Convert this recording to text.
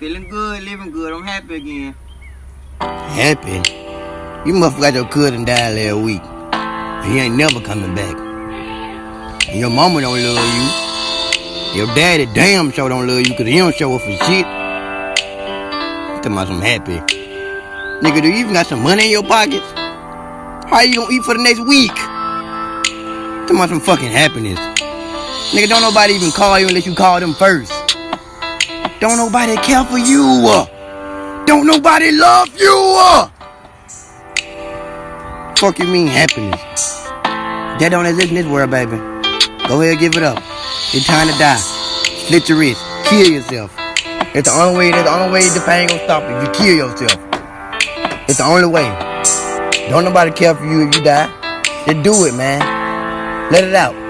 Feeling good, living good. I'm happy again. Happy? You must forgot your cousin died last week. He ain't never coming back. And your mama don't love you. Your daddy damn sure don't love you because he don't show up for shit. Talking about some happy. Nigga, do you even got some money in your pockets? How you gonna eat for the next week? Talking about some fucking happiness. Nigga, don't nobody even call you unless you call them first. Don't nobody care for you. Don't nobody love you. Fuck you mean happiness? That don't exist in this world, baby. Go ahead, give it up. It's time to die. Slit your wrist. Kill yourself. It's the only way. That's the only way the pain gonna stop you. You kill yourself. It's the only way. Don't nobody care for you if you die. Just do it, man. Let it out.